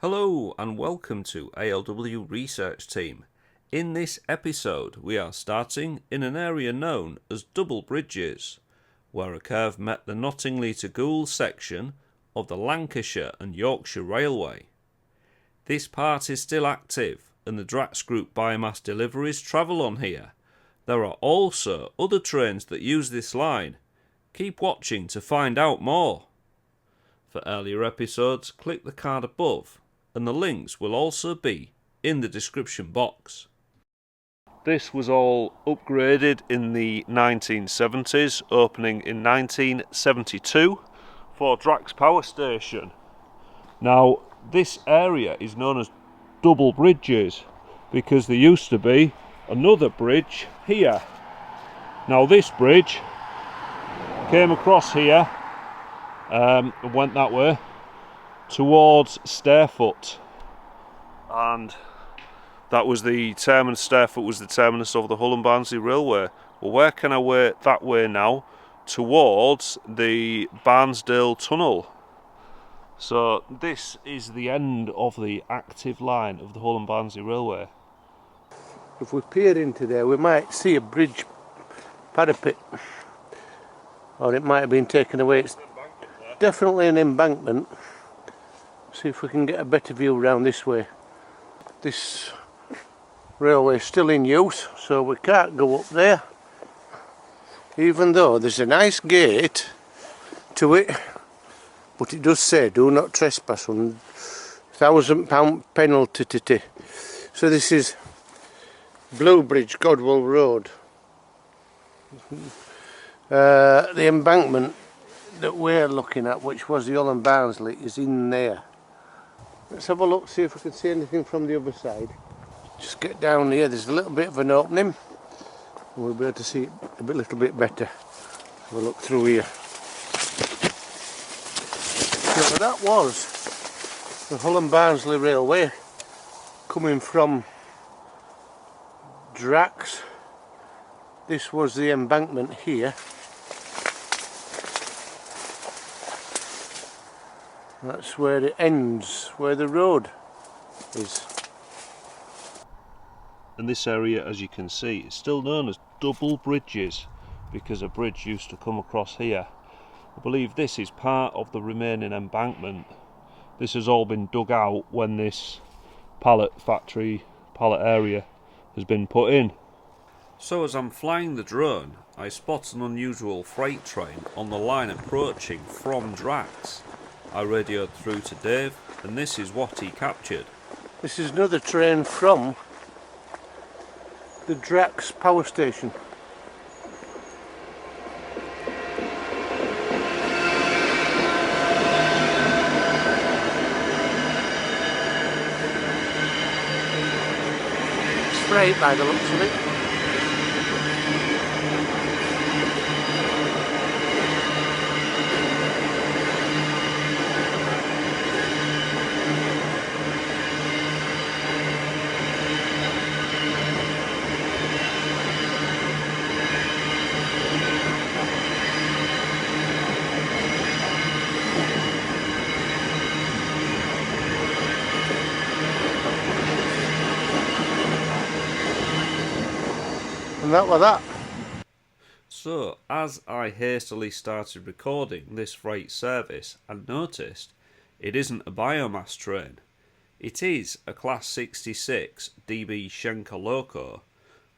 Hello and welcome to ALW Research Team. In this episode we are starting in an area known as Double Bridges, where a curve met the Knottingley to Goole section of the Lancashire and Yorkshire Railway. This part is still active and the Drax Group biomass deliveries travel on here. There are also other trains that use this line. Keep watching to find out more. For earlier episodes, click the card above, and the links will also be in the description box. This was all upgraded in the 1970s, opening in 1972 for Drax Power Station. Now, this area is known as Double Bridges because there used to be another bridge here. Now, this bridge came across here and went that way towards Stairfoot, and that was the terminus. Stairfoot was the terminus of the Hull and Barnsley Railway. Well, where can I way that way now? Towards the Barnsdale Tunnel. So this is the end of the active line of the Hull and Barnsley Railway. If we peer into there, we might see a bridge parapet, or it might have been taken away. It's definitely an embankment. See if we can get a better view around this way. This railway is still in use, so we can't go up there, even though there's a nice gate to it, but it does say do not trespass on £1,000 penalty. So this is Blue Bridge, Godwell Road. The embankment that we're looking at, which was the Hull and Barnsley, is in there. Let's have a look, see if we can see anything from the other side. Just get down here, there's a little bit of an opening, and we'll be able to see it a little bit better. Have a look through here. So that was the Hull and Barnsley Railway coming from Drax. This was the embankment here. That's where it ends, where the road is. And this area, as you can see, is still known as Double Bridges because a bridge used to come across here. I believe this is part of the remaining embankment. This has all been dug out when this pallet area has been put in. So as I'm flying the drone, I spot an unusual freight train on the line approaching from Drax. I radioed through to Dave, and this is what he captured. This is another train from the Drax power station. It's freight by the looks of it. And that was that. So, as I hastily started recording this freight service, I noticed it isn't a biomass train. It is a Class 66 DB Schenker loco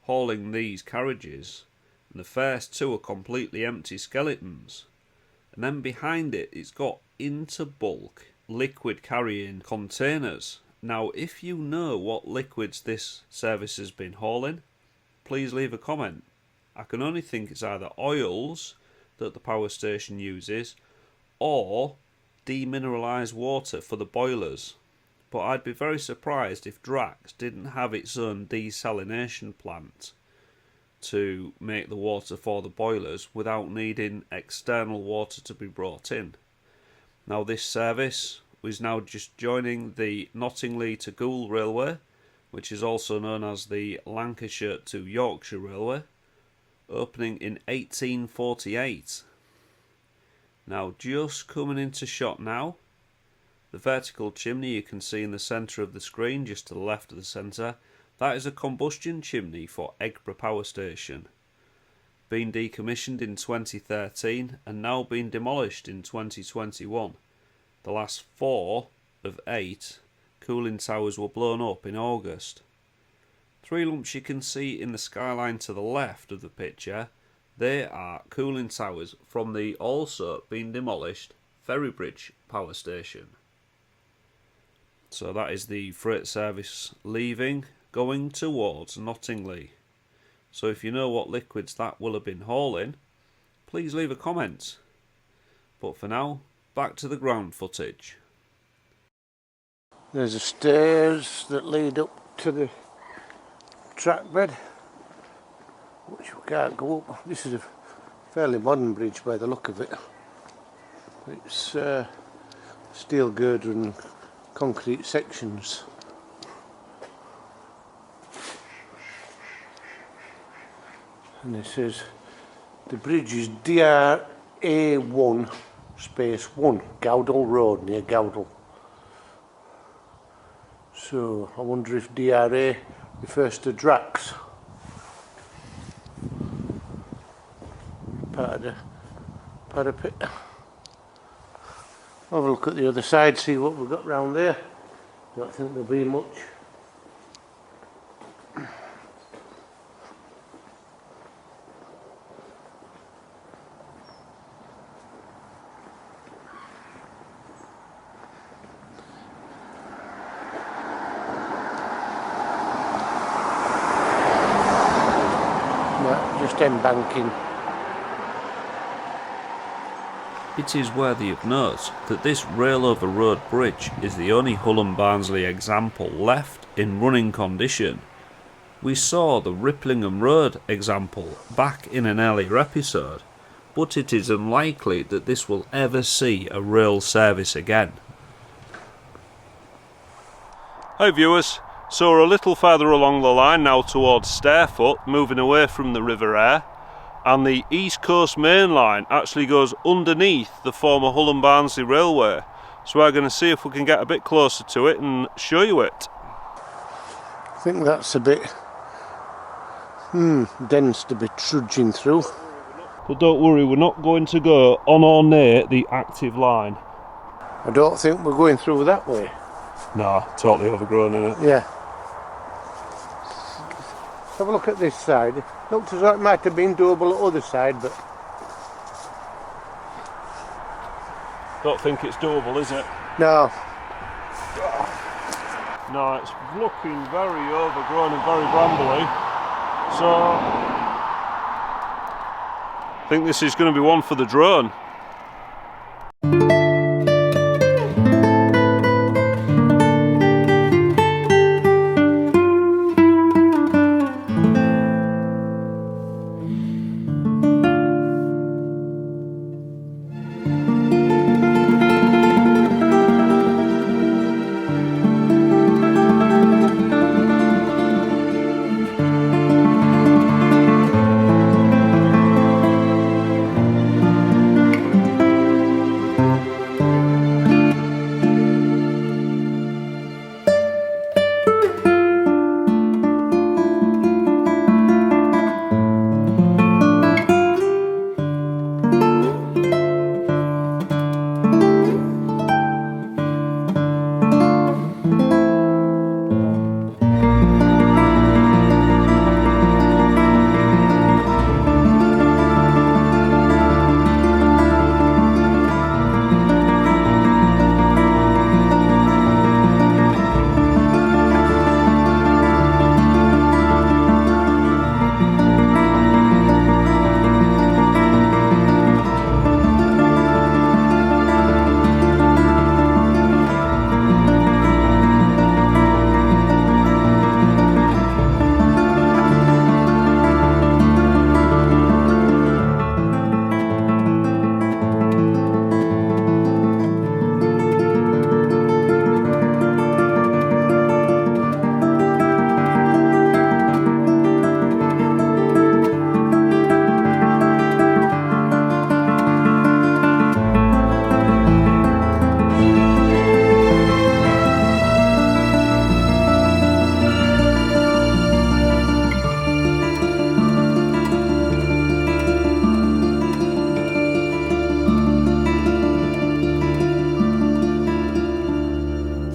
hauling these carriages, and the first two are completely empty skeletons. And then behind it, it's got into-bulk liquid carrying containers. Now, if you know what liquids this service has been hauling, please leave a comment. I can only think it's either oils that the power station uses or demineralised water for the boilers. But I'd be very surprised if Drax didn't have its own desalination plant to make the water for the boilers without needing external water to be brought in. Now this service is now just joining the Knottingley to Goole Railway, which is also known as the Lancashire to Yorkshire Railway, opening in 1848. Now, just coming into shot now, The vertical chimney you can see in the centre of the screen, just to the left of the centre, that is a combustion chimney for Eggborough Power Station. Been decommissioned in 2013 and now being demolished in 2021. The last 4 of 8 cooling towers were blown up in August. 3 lumps you can see in the skyline to the left of the picture, they are cooling towers from the also being demolished Ferrybridge Power Station. So that is the freight service leaving, going towards Knottingley. So if you know what liquids that will have been hauling, please leave a comment. But for now, back to the ground footage. There's the stairs that lead up to the track bed, which we can't go up. This is a fairly modern bridge by the look of it. It's steel girder and concrete sections. And it says the bridge is DRA1 space 1 Goole Road near Goole. So I wonder if DRA refers to Drax. Part of the parapet. Have a look at the other side, see what we've got round there. Don't think there'll be much. Just embanking. It is worthy of note that this rail over road bridge is the only Hull and Barnsley example left in running condition. We saw the Riplingham Road example back in an earlier episode, but it is unlikely that this will ever see a rail service again. Hi viewers, so we're a little further along the line now towards Stairfoot, moving away from the River Aire, and the East Coast Main Line actually goes underneath the former Hull and Barnsley Railway, so we're going to see if we can get a bit closer to it and show you it. I think that's a bit dense to be trudging through. But don't worry, we're not going to go on or near the active line. I don't think we're going through that way. Nah, totally overgrown, innit? Yeah. Have a look at this side. Looks as though it might have been doable at the other side, but Don't think it's doable, is it? no. No, it's looking very overgrown and very brambly. So I think this is going to be one for the drone.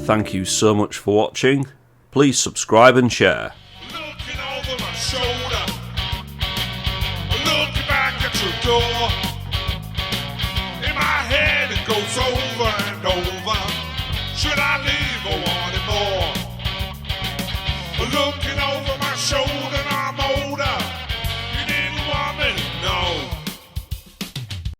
Thank you so much for watching. Please subscribe and share. Looking over my shoulder, looking back at your door. In my head it goes over and over. Should I leave or want it more? Looking over